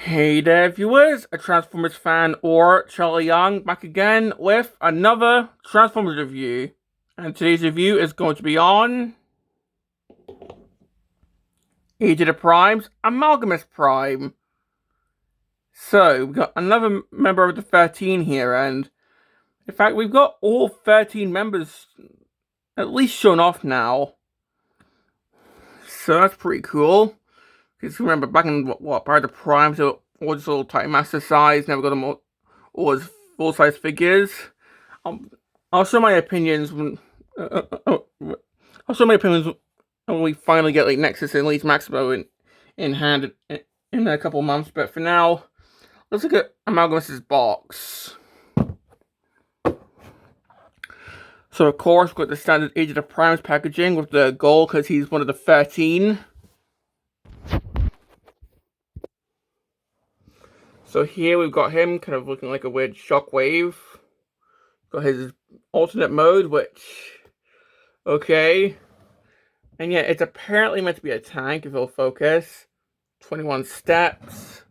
Hey there, viewers! A Transformers fan or Charlie Young back again with another Transformers review. And today's review is going to be on Age of the Primes, Amalgamous Prime. So, we've got another member of the 13 here, and in fact, we've got all 13 members at least shown off now. So, that's pretty cool. Because remember, back in prior to Primes, they were all just little Titan Master size, never got them all as full size figures. I'll show my opinions when I'll show my opinions when we finally get like Nexus and Elite Maximo in hand in a couple months. But for now, let's look at Amalgamous' box. So of course, we've got the standard Age of the Primes packaging with the gold because he's one of the 13. So here we've got him kind of looking like a weird Shockwave. Got his alternate mode, which, okay. And yeah, it's apparently meant to be a tank if it'll focus. 21 steps.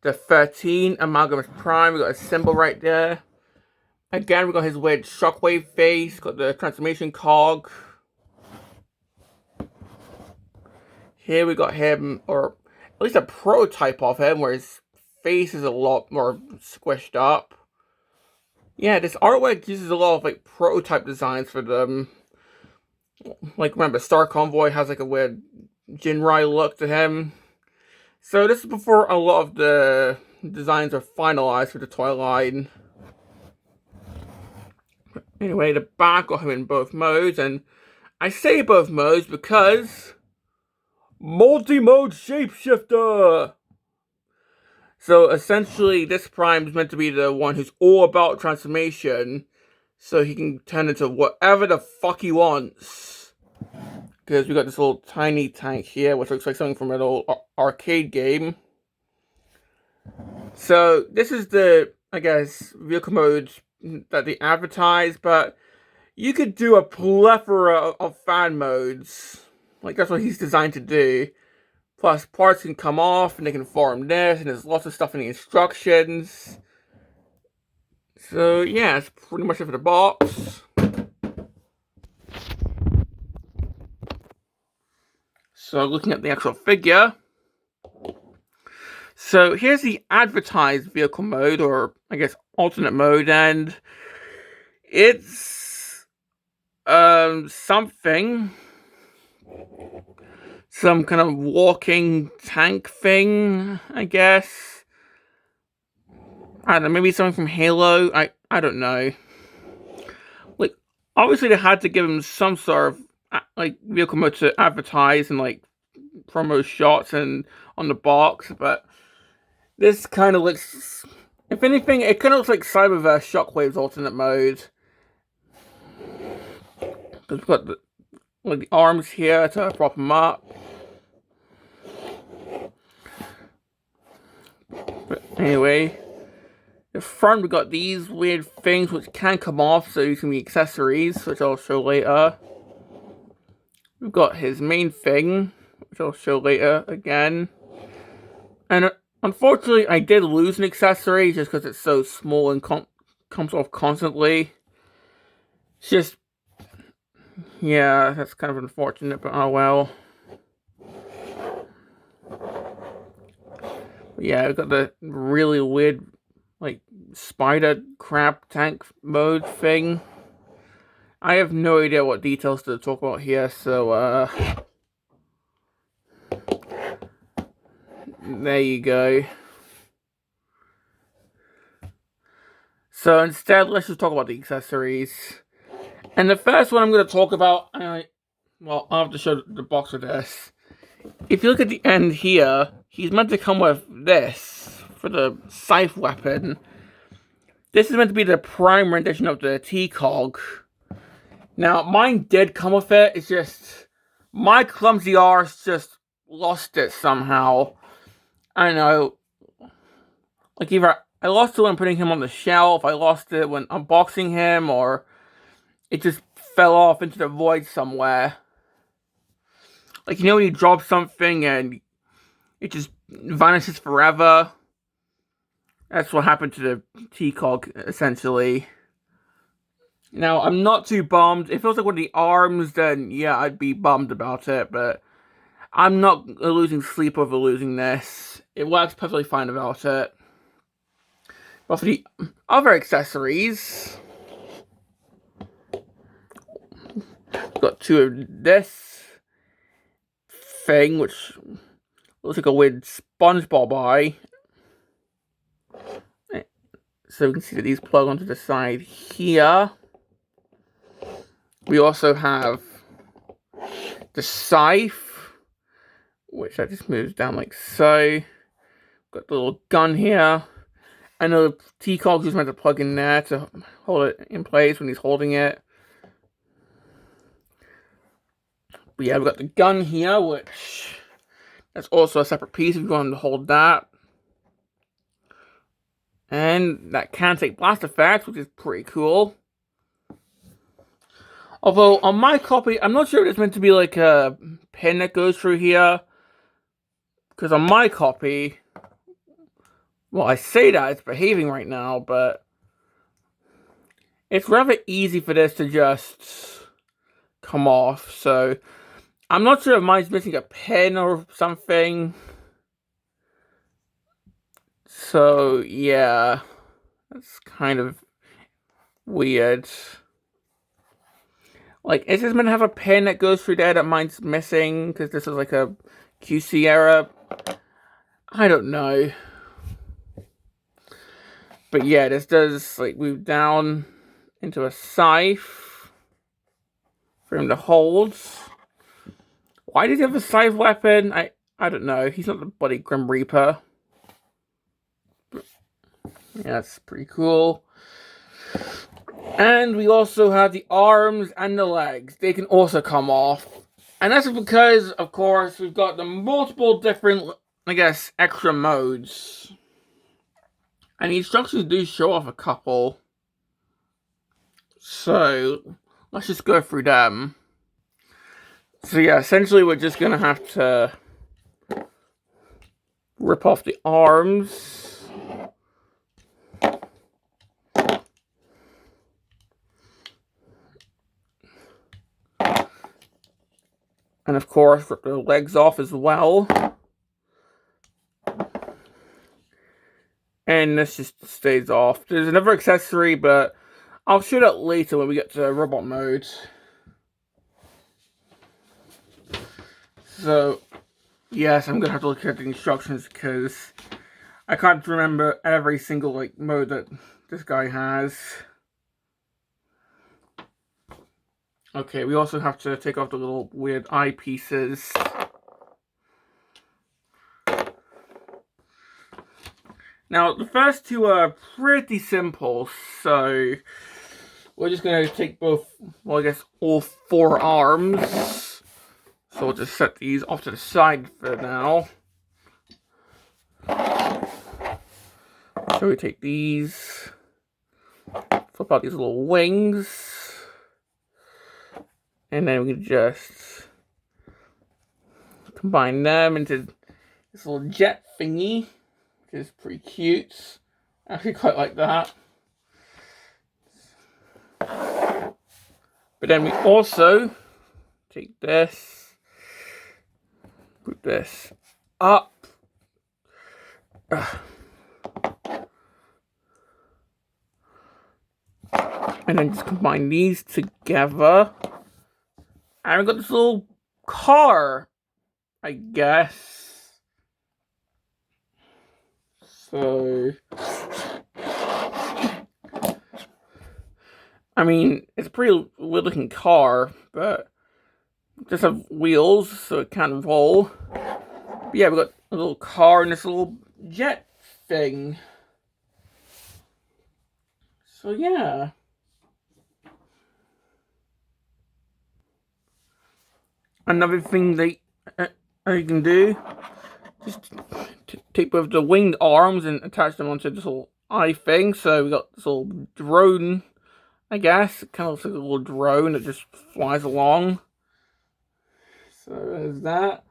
The 13, Amalgamous Prime, we got a symbol right there. Again, we got his weird Shockwave face, got the transformation cog. Here we got him, or at least a prototype of him, where his face is a lot more squished up. Yeah, this artwork uses a lot of like prototype designs for them. Like, remember, Star Convoy has like a weird Jinrai look to him. So this is before a lot of the designs are finalized for the toy line. Anyway, the back got him in both modes, and I say both modes because multi-mode shapeshifter. So essentially, this Prime is meant to be the one who's all about transformation, so he can turn into whatever the fuck he wants. Because we got this little tiny tank here, which looks like something from an old arcade game. So this is the, I guess, vehicle mode that they advertise, but you could do a plethora of fan modes. Like, that's what he's designed to do. Plus, parts can come off, and they can form this, and there's lots of stuff in the instructions. So, yeah, that's pretty much it for the box. So, looking at the actual figure. So, here's the advertised vehicle mode, or, I guess, alternate mode, and it's something. Some kind of walking tank thing, I guess. I don't know, maybe something from Halo. I don't know. Like, obviously they had to give him some sort of like vehicle mode to advertise and like promo shots and on the box, but this kind of looks, if anything, it kind of looks like Cyberverse Shockwave's alternate mode. Because we've got the arms here to prop him up. But anyway, the front we got these weird things which can come off, so these can be accessories, which I'll show later. We've got his main thing, which I'll show later again. And unfortunately, I did lose an accessory just because it's so small and comes off constantly. It's just, yeah, that's kind of unfortunate, but oh well. But yeah, we've got the really weird, like, spider crab tank mode thing. I have no idea what details to talk about here, so, there you go. So instead, let's just talk about the accessories. And the first one I'm going to talk about, well, I'll have to show the box of this. If you look at the end here, he's meant to come with this for the scythe weapon. This is meant to be the prime rendition of the T-Cog. Now, mine did come with it, it's just, my clumsy arse just lost it somehow. I don't know, like either I lost it when putting him on the shelf, I lost it when unboxing him, or it just fell off into the void somewhere. Like, you know when you drop something and it just vanishes forever. That's what happened to the T-Cog, essentially. Now, I'm not too bummed. If it was like one of the arms, then yeah, I'd be bummed about it, but I'm not losing sleep over losing this. It works perfectly fine without it. But for the other accessories, got two of this thing, which looks like a weird SpongeBob eye. So we can see that these plug onto the side here. We also have the scythe, which that just moves down like so. Got the little gun here. I know the T-Cog is meant to plug in there to hold it in place when he's holding it. But yeah, we've got the gun here, which that's also a separate piece if you want to hold that. And that can take blast effects, which is pretty cool. Although, on my copy, I'm not sure if it's meant to be like a pin that goes through here. Because on my copy, well, I say that it's behaving right now, but it's rather easy for this to just come off. So, I'm not sure if mine's missing a pin or something. So, yeah, that's kind of weird. Like, is this meant to have a pin that goes through there that mine's missing? Because this is like a QC error. I don't know. But yeah, this does like move down into a scythe for him to hold. Why does he have a scythe weapon? I don't know. He's not the bloody Grim Reaper. Yeah, that's pretty cool. And we also have the arms and the legs. They can also come off. And that's because, of course, we've got the multiple different, I guess, extra modes. And the instructions do show off a couple. So, let's just go through them. So yeah, essentially we're just going to have to rip off the arms. And of course, rip the legs off as well. And this just stays off. There's another accessory, but I'll show that later when we get to robot mode. So, yes, I'm going to have to look at the instructions because I can't remember every single like mode that this guy has. Okay, we also have to take off the little weird eyepieces. Now, the first two are pretty simple, so we're just going to take both, well, I guess all four arms. So we'll just set these off to the side for now. So we take these, flip out these little wings. And then we can just combine them into this little jet thingy, which is pretty cute. I actually quite like that. But then we also take this, put this up. And then just combine these together. And we've got this little car, I guess. So, I mean, it's a pretty weird looking car, but it just have wheels, so it can roll. But yeah, we've got a little car and this little jet thing. So yeah. Another thing that you can do, just take both the winged arms and attach them onto this little eye thing. So we got this little drone, I guess. It kind of looks like a little drone that just flies along. So there's that.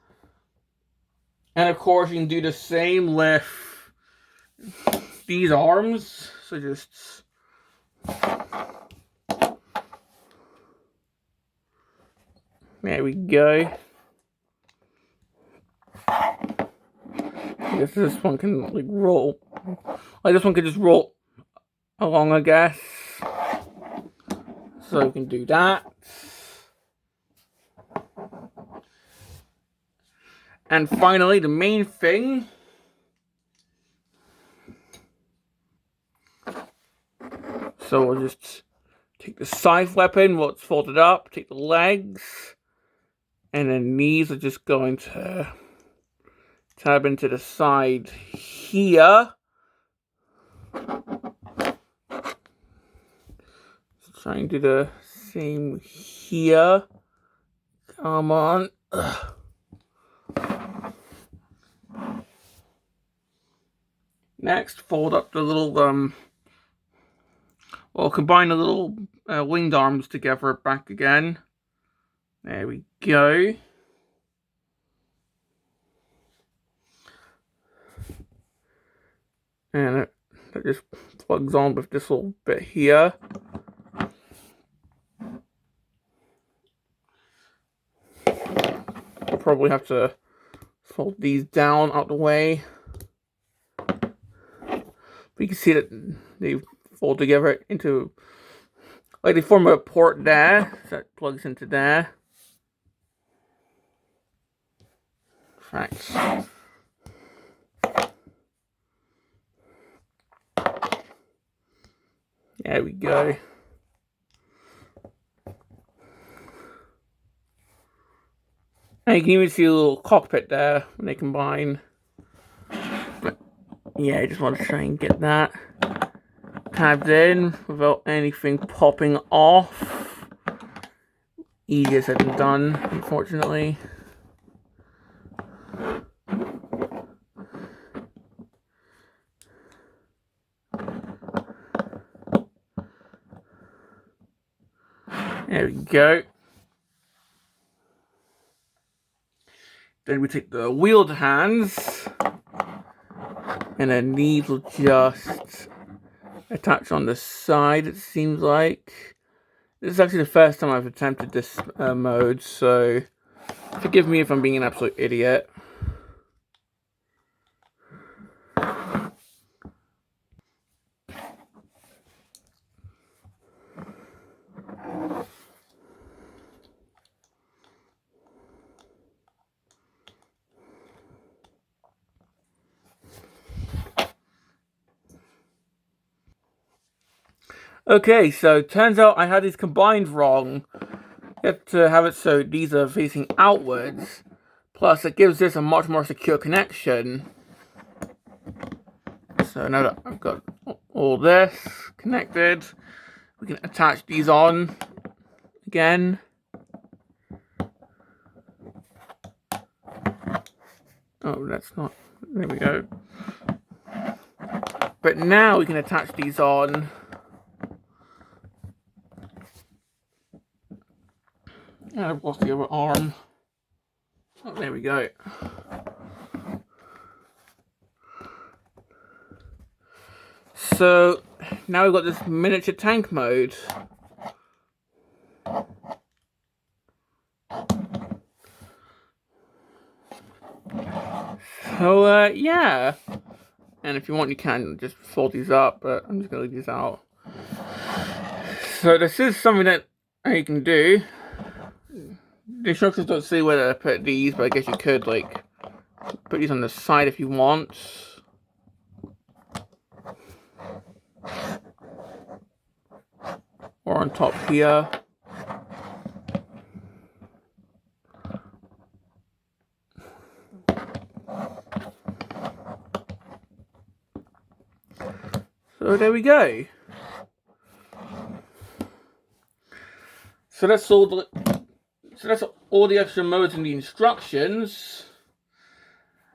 And of course, you can do the same with these arms. So just there we go. I guess this one can like roll. Like this one could just roll along, I guess. So we can do that. And finally, the main thing. So we'll just take the scythe weapon, what's folded up, take the legs, and then these are just going to tab into the side here. Let's try and do the same here. Come on. Ugh. Next, fold up the little, combine the little winged arms together back again. There we go. And it just plugs on with this little bit here. I'll probably have to fold these down out the way. But you can see that they fold together into, like they form a port there, so that plugs into there. Right. There we go. And you can even see a little cockpit there when they combine. But yeah, I just want to try and get that tabbed in without anything popping off. Easier said than done, unfortunately. There we go. Then we take the wheeled hands, and then these will just attach on the side, it seems like. This is actually the first time I've attempted this mode, so forgive me if I'm being an absolute idiot. Okay, so turns out I had these combined wrong. You have to have it so these are facing outwards. Plus, it gives this a much more secure connection. So now that I've got all this connected, we can attach these on again. Oh, that's not... There we go. But now we can attach these on. And I've lost the other arm. Oh, there we go. So now we've got this miniature tank mode. So yeah. And if you want, you can just fold these up, but I'm just gonna leave these out. So this is something that you can do. The instructions don't say where to put these, but I guess you could like put these on the side if you want. Or on top here. So there we go. So that's all the extra modes in the instructions.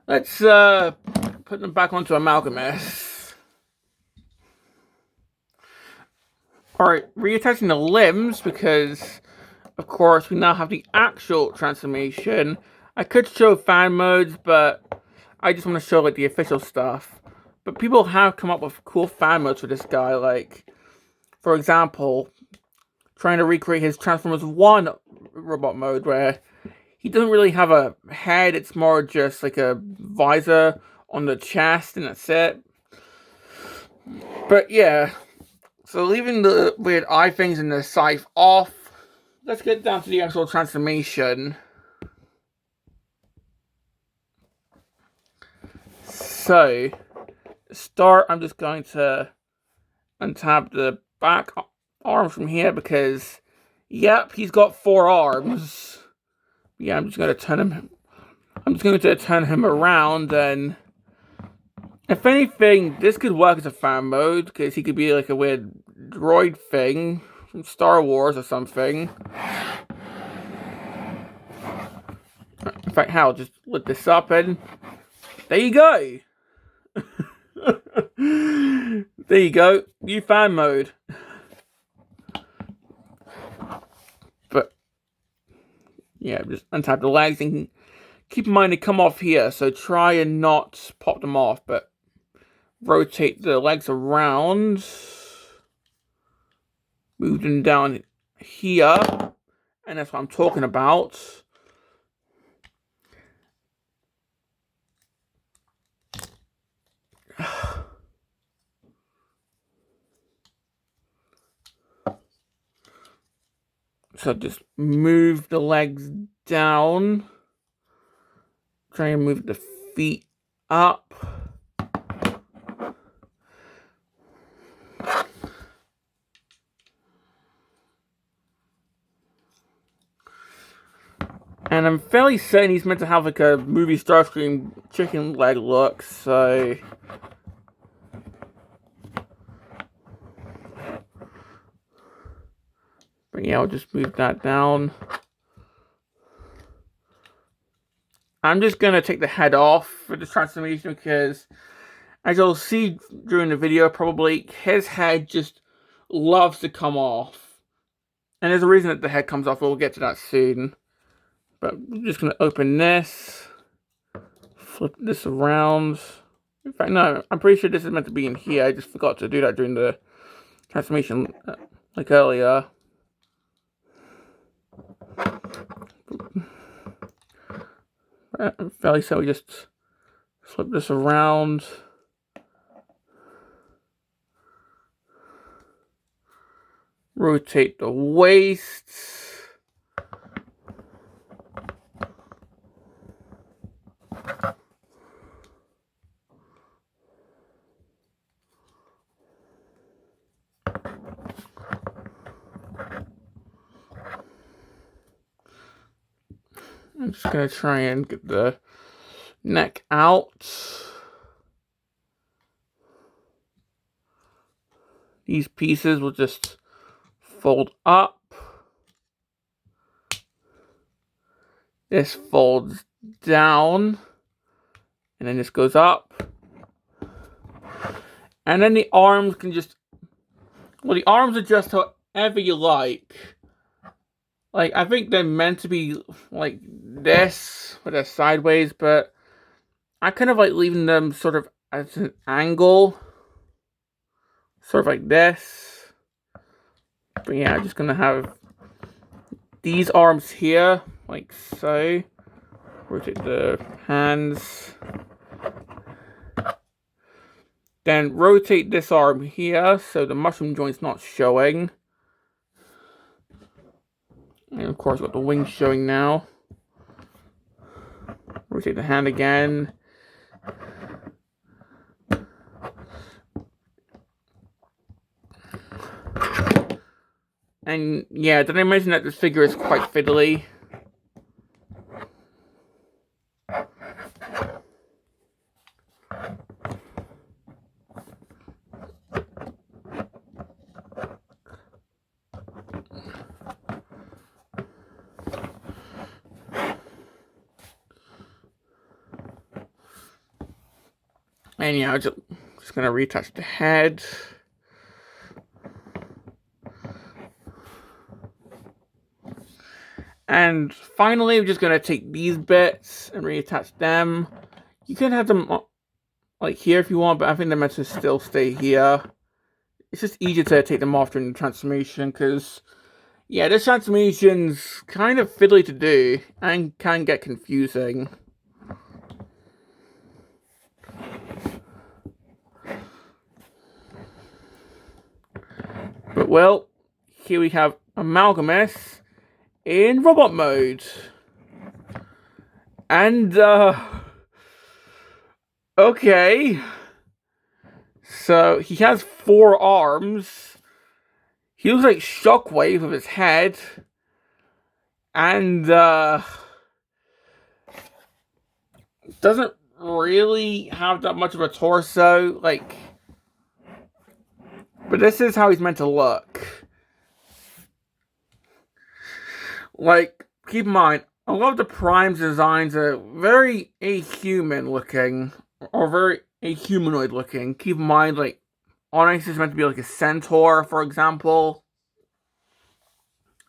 Let's put them back onto Amalgamous. Alright, reattaching the limbs because of course we now have the actual transformation. I could show fan modes, but I just want to show like the official stuff. But people have come up with cool fan modes for this guy, like, for example, trying to recreate his Transformers 1 robot mode where he doesn't really have a head, it's more just like a visor on the chest and that's it. But yeah, so leaving the weird eye things and the scythe off, let's get down to the actual transformation. So, to start, I'm just going to untap the back arm from here because, yep, he's got 4 arms. Yeah, I'm just going to turn him around, and if anything, this could work as a fan mode because he could be like a weird droid thing from Star Wars or something. In fact, Hal, just lift this up and there you go. There you go, new fan mode. But yeah, just untap the legs and keep in mind they come off here, so try and not pop them off, but rotate the legs around, move them down here, and that's what I'm talking about. So just move the legs down, try and move the feet up. And I'm fairly certain he's meant to have like a movie Starscream chicken leg look, so but yeah, I'll just move that down. I'm just going to take the head off for this transformation because, as you'll see during the video probably, his head just loves to come off. And there's a reason that the head comes off, we'll get to that soon. But I'm just going to open this, flip this around. In fact, no, I'm pretty sure this is meant to be in here. I just forgot to do that during the transformation, like earlier. I'm fairly certain we just flip this around. Rotate the waist. I'm just going to try and get the neck out. These pieces will just fold up. This folds down. And then this goes up. And then the arms can just... well, the arms adjust however you like. Like, I think they're meant to be like this, where they're sideways, but I kind of like leaving them sort of at an angle. Sort of like this. But yeah, I'm just going to have these arms here, like so. Rotate the hands. Then rotate this arm here, so the mushroom joint's not showing. And of course, got the wings showing now. Rotate the hand again. And yeah, did I mention that this figure is quite fiddly? And yeah, I'm just going to retouch the head. And finally, I'm just going to take these bits and reattach them. You can have them like here if you want, but I think they're meant to still stay here. It's just easier to take them off during the transformation, because yeah, this transformation's kind of fiddly to do and can get confusing. But well, here we have Amalgamous in robot mode. And okay. So he has 4 arms. He looks like Shockwave with his head. And doesn't really have that much of a torso, like, but this is how he's meant to look. Like, keep in mind, a lot of the Prime's designs are very ahuman looking, or very ahumanoid looking. Keep in mind, like, Onyx is meant to be like a centaur, for example.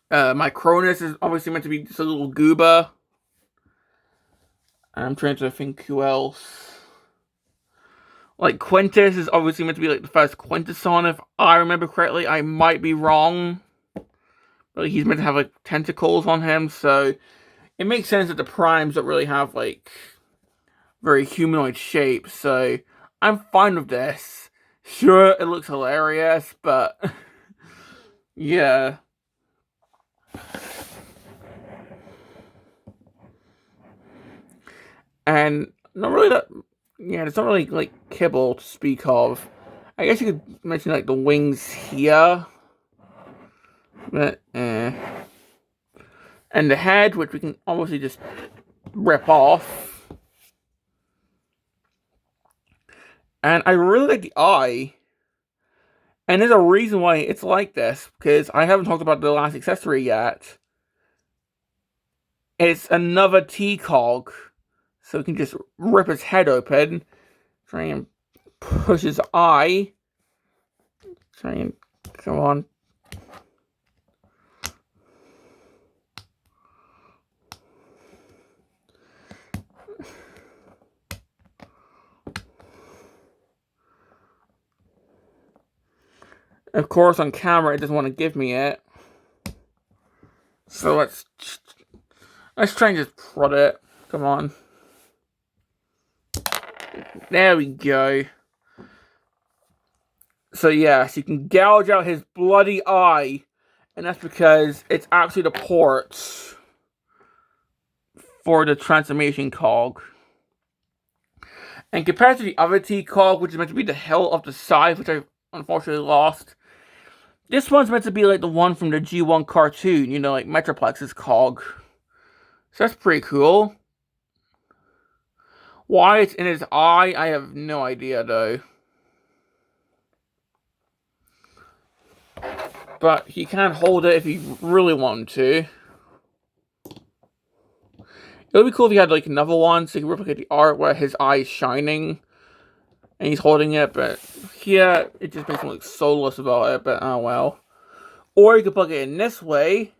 My Cronus is obviously meant to be just a little gooba. I'm trying to think who else. Like, Quintus is obviously meant to be like the first Quintesson, if I remember correctly. I might be wrong. But he's meant to have like tentacles on him, so it makes sense that the Primes don't really have like very humanoid shapes, so I'm fine with this. Sure, it looks hilarious, but yeah. And not really that, yeah, it's not really like kibble to speak of. I guess you could mention like the wings here, but and the head, which we can obviously just rip off. And I really like the eye. And there's a reason why it's like this, because I haven't talked about the last accessory yet. It's another T-cog. So we can just rip his head open. Try and push his eye. Try and, come on. Of course, on camera, it doesn't want to give me it. So let's try and just prod it. Come on. There we go. So yes, you can gouge out his bloody eye. And that's because it's actually the ports for the transformation cog. And compared to the other T-cog, which is meant to be the hilt of the scythe, which I unfortunately lost, this one's meant to be like the one from the G1 cartoon, you know, like Metroplex's cog. So that's pretty cool. Why it's in his eye, I have no idea though. But he can hold it if he really wanted to. It would be cool if he had like another one, so you can replicate the art where his eye is shining and he's holding it, but here it just makes him look soulless about it, but oh well. Or you could plug it in this way,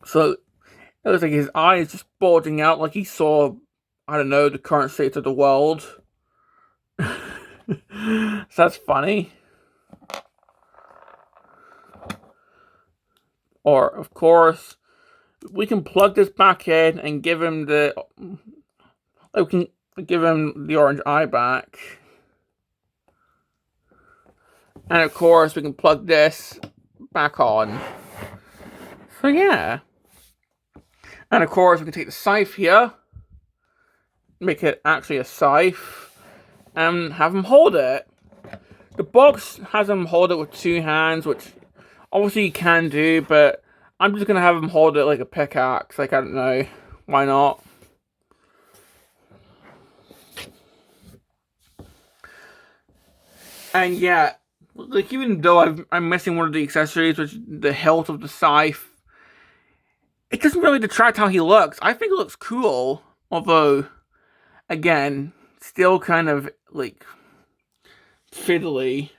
so it looks like his eye is just bulging out like he saw, I don't know, the current state of the world. So that's funny. Or, of course, we can plug this back in and give him the... We can give him the orange eye back. And, of course, we can plug this back on. So, yeah. And, of course, we can take the scythe here. Make it actually a scythe. And have him hold it. The box has him hold it with 2 hands, which... obviously you can do, but I'm just going to have him hold it like a pickaxe. Like, I don't know. Why not? And yeah, like, even though I'm missing one of the accessories, which is the hilt of the scythe, it doesn't really detract how he looks. I think it looks cool. Although, again, still kind of, like, fiddly.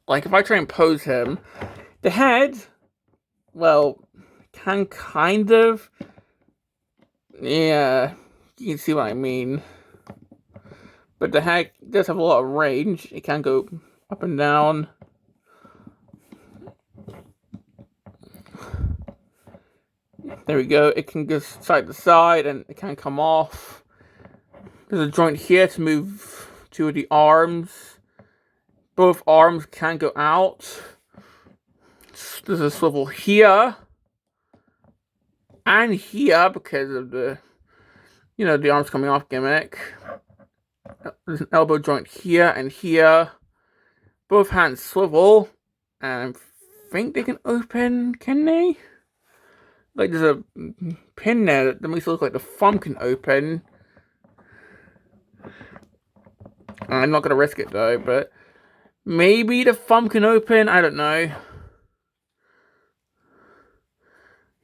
Like, if I try and pose him, the head, well, can kind of Yeah, you can see what I mean. But the heck does have a lot of range. It can go up and down. There we go. It can go side to side and it can come off. There's a joint here to move two of the arms. Both arms can go out. There's a swivel here. And here because of the, the arms coming off gimmick. There's an elbow joint here and here. Both hands swivel. And I think they can open, can they? Like there's a pin there that makes it look like the thumb can open. I'm not going to risk it though, but maybe the thumb can open, I don't know.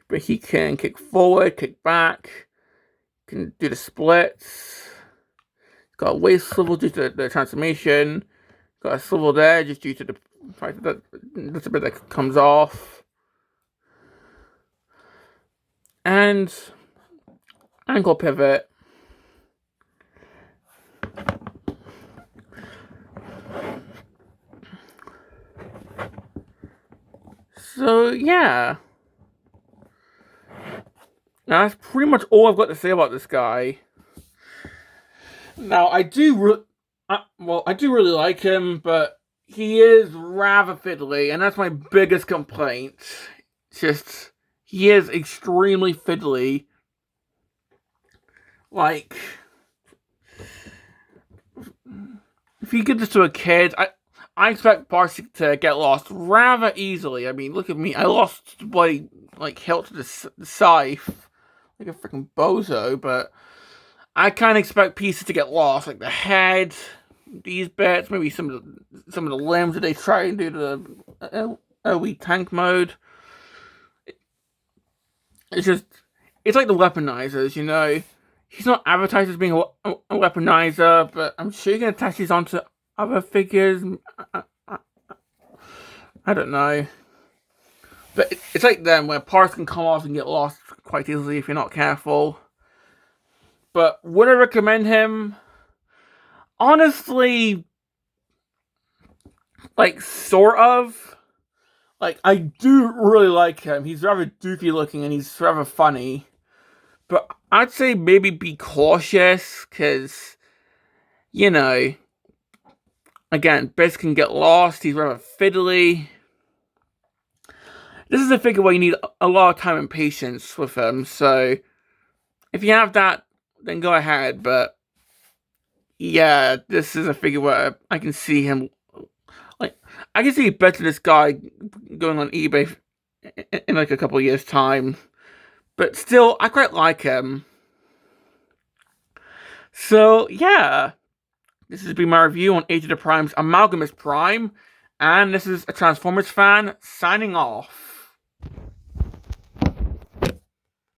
But he can kick forward, kick back, can do the splits. Got a waist swivel due to the transformation. Got a swivel there just due to the fact that that's a bit that comes off. And ankle pivot. So, yeah. Now, that's pretty much all I've got to say about this guy. Now, I do really like him, but he is rather fiddly, and that's my biggest complaint. Just, he is extremely fiddly. Like, if you give this to a kid, I expect parts to get lost rather easily. I mean, look at me. I lost bloody, hilt to the scythe. Like a freaking bozo, but I kind of expect pieces to get lost. Like the head, these bits, maybe some of the limbs that they try and do the OE tank mode. It's like the weaponizers, He's not advertised as being a weaponizer, but I'm sure you can attach these onto other figures. I don't know. But it's like them, where parts can come off and get lost quite easily if you're not careful. But would I recommend him? Honestly, sort of. I do really like him. He's rather doofy looking and he's rather funny. But I'd say maybe be cautious, because, again, bits can get lost. He's rather fiddly. This is a figure where you need a lot of time and patience with him, so if you have that, then go ahead, but yeah, this is a figure where I can see him, I can see better this guy going on eBay in a couple of years' time, but still, I quite like him. So, yeah, this has been my review on Age of the Prime's Amalgamous Prime, and this is a Transformers fan signing off.